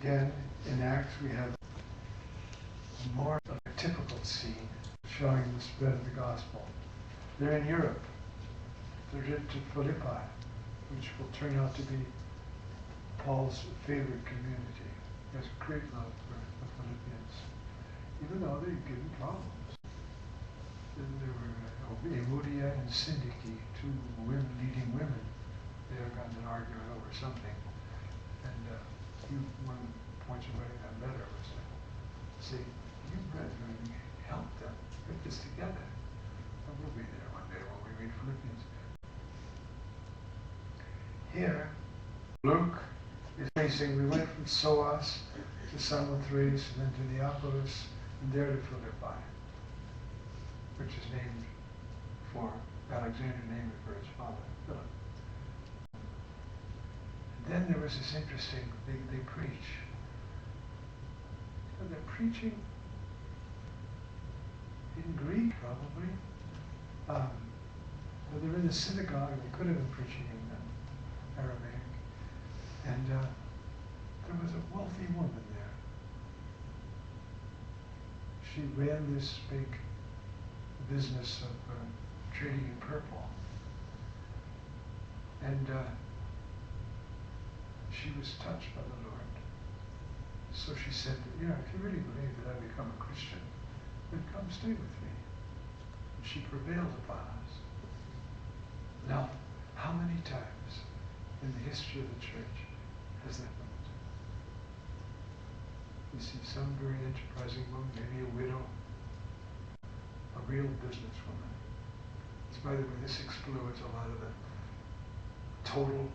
Again, in Acts we have more of a typical scene showing the spread of the gospel. They're in Europe. They're to Philippi, which will turn out to be Paul's favorite community. He has great love for the Philippians, even though they've given problems. There were Euodia and Syntyche, two leading women. They had gotten an argument over something. And one of the points of writing that letter was to say, you brethren, help them, get this together. And we'll be there one day when we read Philippians again. Here, Luke is tracing, we went from Soas to Samothrace, and then to Neapolis, and there to Philippi, which is named for, Alexander named it for his father, Philip. And then there was this interesting, they preach. And they're preaching in Greek, probably. But they're in the synagogue, they could have been preaching in Aramaic. And there was a wealthy woman there. She ran this big business of trading in purple. And she was touched by the Lord. So she said, if you really believe that I become a Christian, then come stay with me. And she prevailed upon us. Now, how many times in the history of the church has that been? You see some very enterprising woman, maybe a widow, a real businesswoman. By the way, this explodes a lot of the total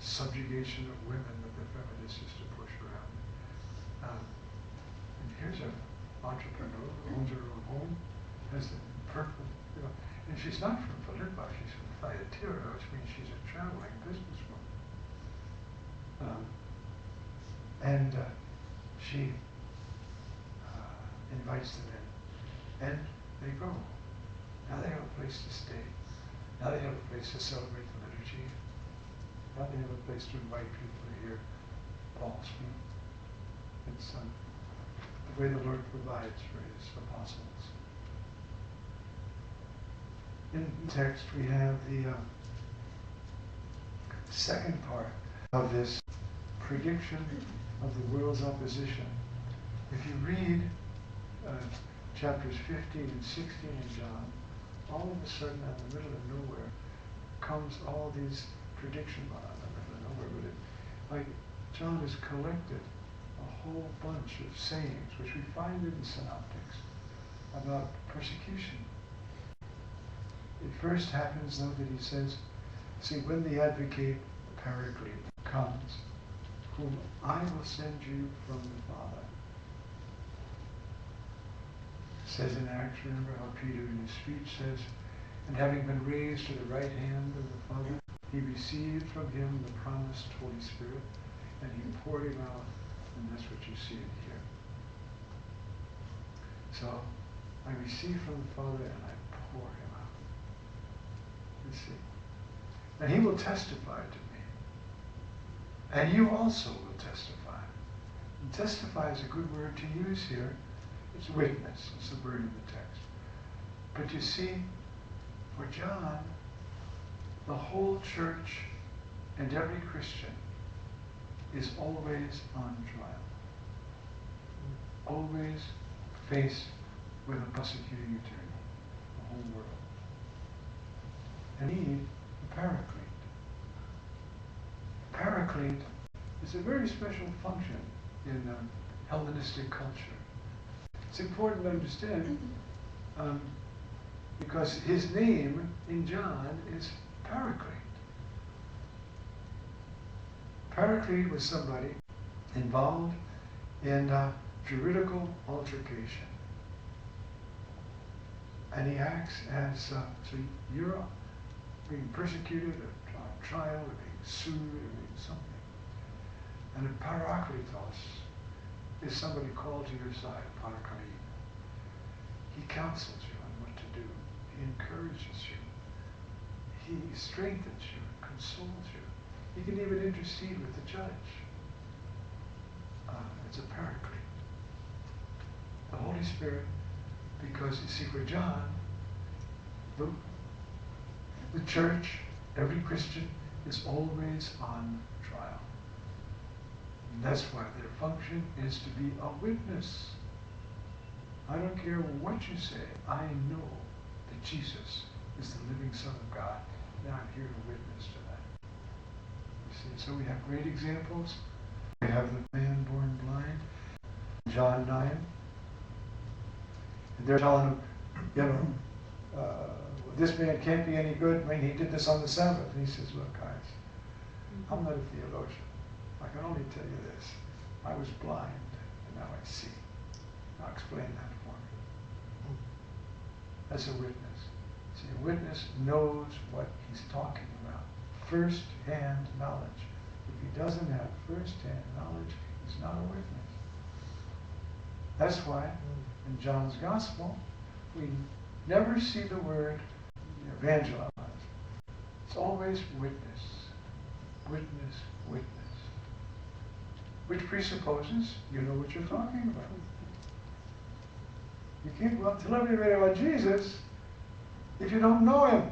subjugation of women that the feminists used to push around. And here's an entrepreneur who owns her own home, has the perfect, and she's not from Philippi, she's from Thyatira, which means she's a traveling businesswoman. And she invites them in, and they go. Now they have a place to stay. Now they have a place to celebrate the liturgy. Now they have a place to invite people to hear Paul speak. It's the way the Lord provides for his apostles. In the text we have the second part of this prediction of the world's opposition. If you read chapters 15 and 16 in John, all of a sudden out of the middle of nowhere comes all these predictions, not out of the middle of nowhere, but like John has collected a whole bunch of sayings, which we find in the synoptics, about persecution. It first happens though that he says, see, when the advocate, the Paraclete, comes, whom I will send you from the Father. Says in Acts, remember how Peter in his speech says, and having been raised to the right hand of the Father, he received from him the promised Holy Spirit, and he poured him out, and that's what you see in here. So, I receive from the Father, and I pour him out. You see. And he will testify to me. And you also will testify. And testify is a good word to use here. It's witness, it's the word in the text. But you see, for John, the whole church and every Christian is always on trial. Always faced with a prosecuting attorney, the whole world. And need a paraclete. The paraclete is a very special function in Hellenistic culture. It's important to understand because his name in John is Paraclete. Paraclete was somebody involved in juridical altercation. And he acts as, so you're being persecuted, or on trial, or being sued, or being something. And a parakletos is somebody called to your side, parakalim. He counsels you on what to do. He encourages you. He strengthens you, consoles you. He can even intercede with the judge. Holy Spirit, because you see, for John, the church, every Christian is always on trial. And that's why their function is to be a witness. I don't care what you say. I know that Jesus is the living Son of God, and I'm here to witness to that. You see, so we have great examples. We have the man born blind, John 9. And they're telling him, this man can't be any good. I mean, he did this on the Sabbath. And he says, look, guys, I'm not a theologian. I can only tell you this. I was blind, and now I see. Now explain that for me. That's a witness. See, a witness knows what he's talking about. First-hand knowledge. If he doesn't have first-hand knowledge, he's not a witness. That's why in John's Gospel, we never see the word evangelize. It's always witness. Witness, witness. Which presupposes you know what you're talking about. You can't go out tell everybody about Jesus if you don't know him.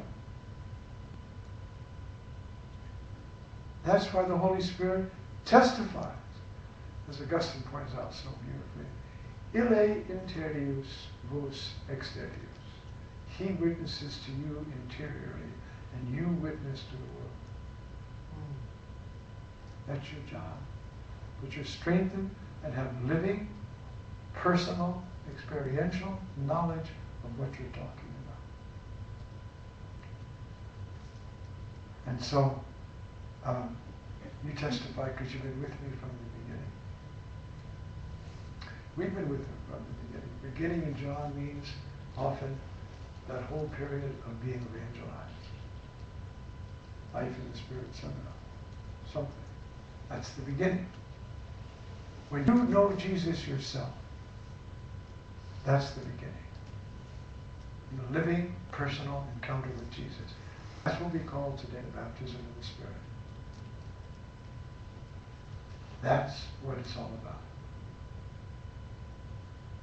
That's why the Holy Spirit testifies, as Augustine points out so beautifully. Ille interius vos exterius. He witnesses to you interiorly, and you witness to the world. That's your job. But you're strengthened and have living, personal, experiential knowledge of what you're talking about. And so, you testify because you've been with me from the beginning. We've been with him from the beginning. Beginning in John means often that whole period of being evangelized. Life in the Spirit seminar. Something. That's the beginning. When you know Jesus yourself, that's the beginning. The living, personal encounter with Jesus. That's what we call today the baptism of the Spirit. That's what it's all about.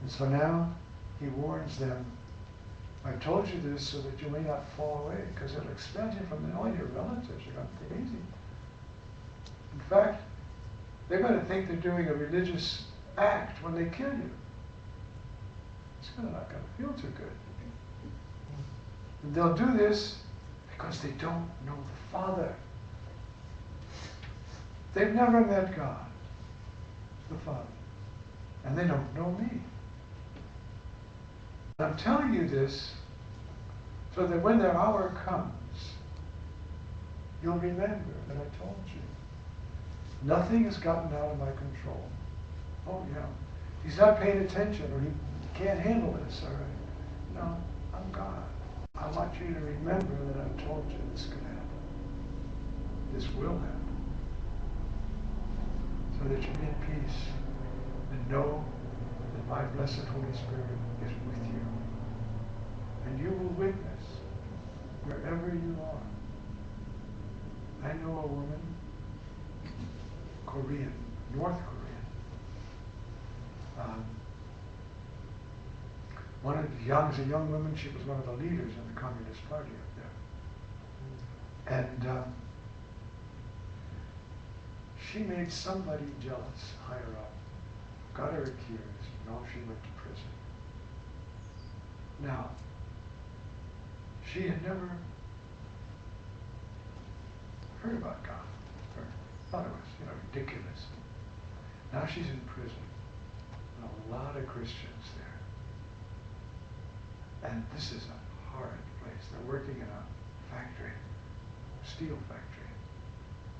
And so now he warns them, I've told you this so that you may not fall away, because it'll expel you from all your relatives. You're going to take it easy. In fact, they're going to think they're doing a religious act when they kill you. It's not going to feel too good. And they'll do this because they don't know the Father. They've never met God, the Father. And they don't know me. I'm telling you this so that when their hour comes, you'll remember that I told you. Nothing has gotten out of my control. Oh, yeah. He's not paying attention, or he can't handle this, all right? No, I'm God. I want you to remember that I told you this could happen. This will happen. So that you be at peace and know that my blessed Holy Spirit is with you. And you will witness wherever you are. I know a woman, Korean, North Korean. As a young woman, she was one of the leaders in the Communist Party up there. And she made somebody jealous higher up, got her accused, and off she went to prison. Now, she had never heard about God, or thought it was, ridiculous. Now she's in prison, and a lot of Christians there. And this is a horrid place. They're working in a factory, steel factory.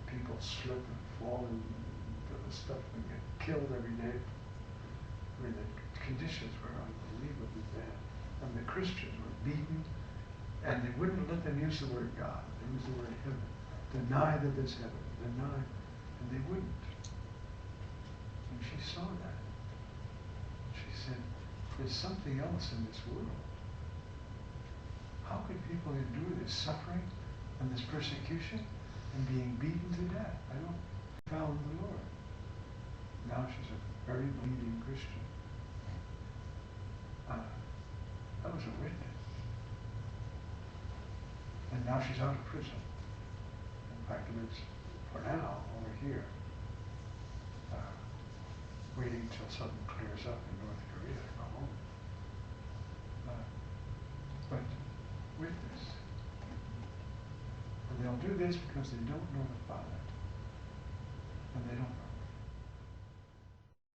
People slip and fall into the stuff and get killed every day. I mean, the conditions were unbelievably bad. And the Christians were beaten, and they wouldn't let them use the word God. They used the word heaven. Deny that there's heaven. Deny. And they wouldn't. And she saw that. She said, there's something else in this world. How could people endure this suffering and this persecution and being beaten to death? I don't found the Lord. Now she's a very believing Christian. That was a witness. And now she's out of prison. In fact, lives for now over here, waiting till something clears up in North Korea to go home. But witness. And they'll do this because they don't know the Father. And they don't